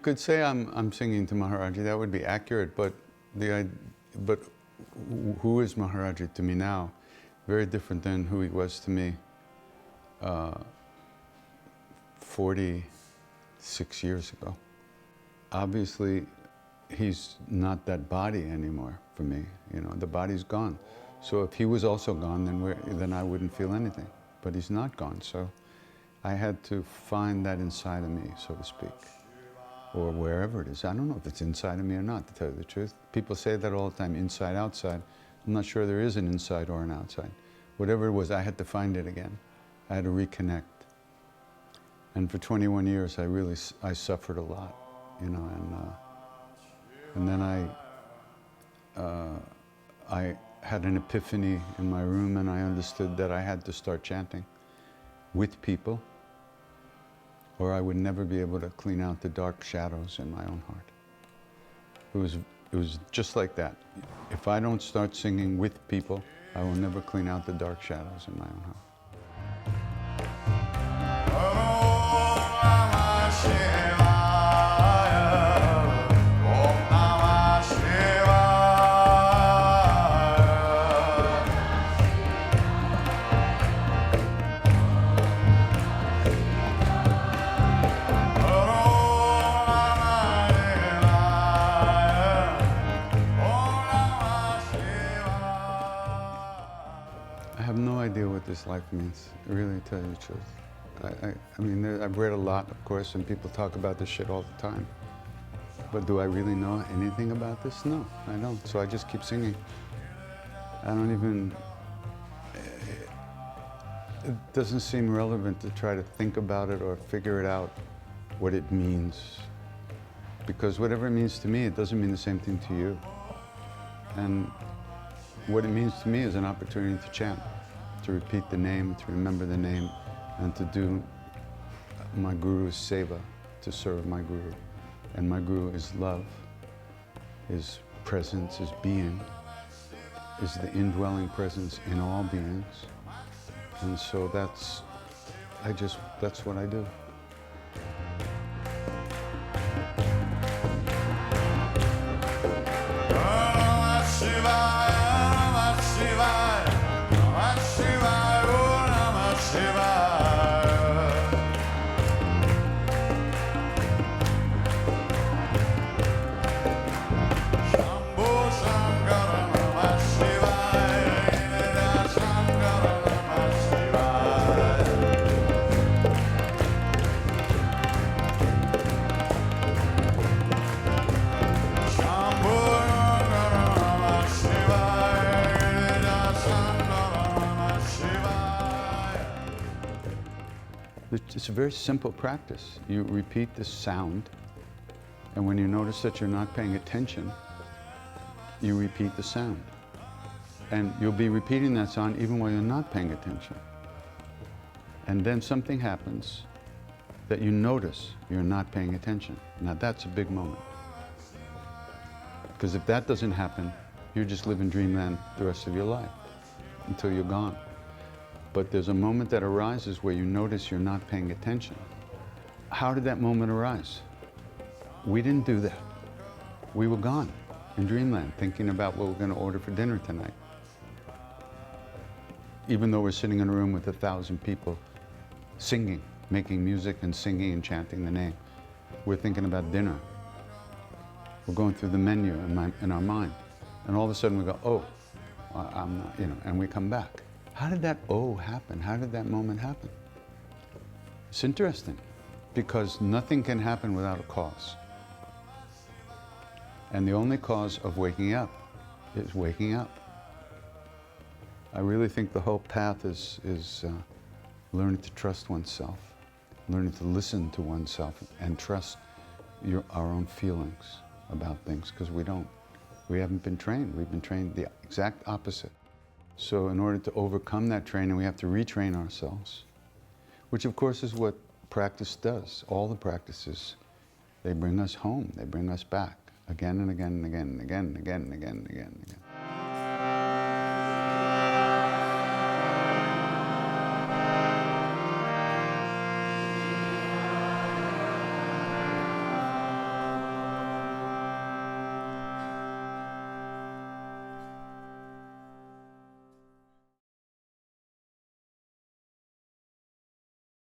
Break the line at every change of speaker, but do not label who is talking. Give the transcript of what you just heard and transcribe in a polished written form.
could say I'm singing to Maharaji. That would be accurate, but who is Maharaji to me now? Very different than who he was to me 46 years ago. Obviously, he's not that body anymore for me. You know, the body's gone. So if he was also gone, then I wouldn't feel anything. But he's not gone, so I had to find that inside of me, so to speak, or wherever it is. I don't know if it's inside of me or not, to tell you the truth. People say that all the time, inside, outside. I'm not sure there is an inside or an outside. Whatever it was, I had to find it again. I had to reconnect. And for 21 years, I suffered a lot, you know, and then I had an epiphany in my room, and I understood that I had to start chanting with people, or I would never be able to clean out the dark shadows in my own heart. It was just like that. If I don't start singing with people, I will never clean out the dark shadows in my own heart. I have no idea what this life means, really, to tell you the truth. I mean, I've read a lot, of course, and people talk about this shit all the time. But do I really know anything about this? No, I don't. So I just keep singing. I don't even... It doesn't seem relevant to try to think about it or figure it out, what it means. Because whatever it means to me, it doesn't mean the same thing to you. And what it means to me is an opportunity to chant, to repeat the name, to remember the name, and to do my Guru's seva, to serve my Guru. And my Guru is love, is presence, is being, is the indwelling presence in all beings. And so that's what I do. It's a very simple practice. You repeat the sound, and when you notice that you're not paying attention, you repeat the sound. And you'll be repeating that sound even while you're not paying attention. And then something happens that you notice you're not paying attention. Now that's a big moment. Because if that doesn't happen, you're just living dreamland the rest of your life until you're gone. But there's a moment that arises where you notice you're not paying attention. How did that moment arise? We didn't do that. We were gone in dreamland, thinking about what we're going to order for dinner tonight. Even though we're sitting in a room with 1,000 people singing, making music and singing and chanting the name, we're thinking about dinner. We're going through the menu in our mind. And all of a sudden we go, oh, I'm not, you know, and we come back. How did that oh happen? How did that moment happen? It's interesting, because nothing can happen without a cause. And the only cause of waking up is waking up. I really think the whole path is learning to trust oneself, learning to listen to oneself and trust our own feelings about things, because we haven't been trained. We've been trained the exact opposite. So in order to overcome that training, we have to retrain ourselves, which of course is what practice does. All the practices, they bring us home, they bring us back again and again and again and again and again and again and again and again.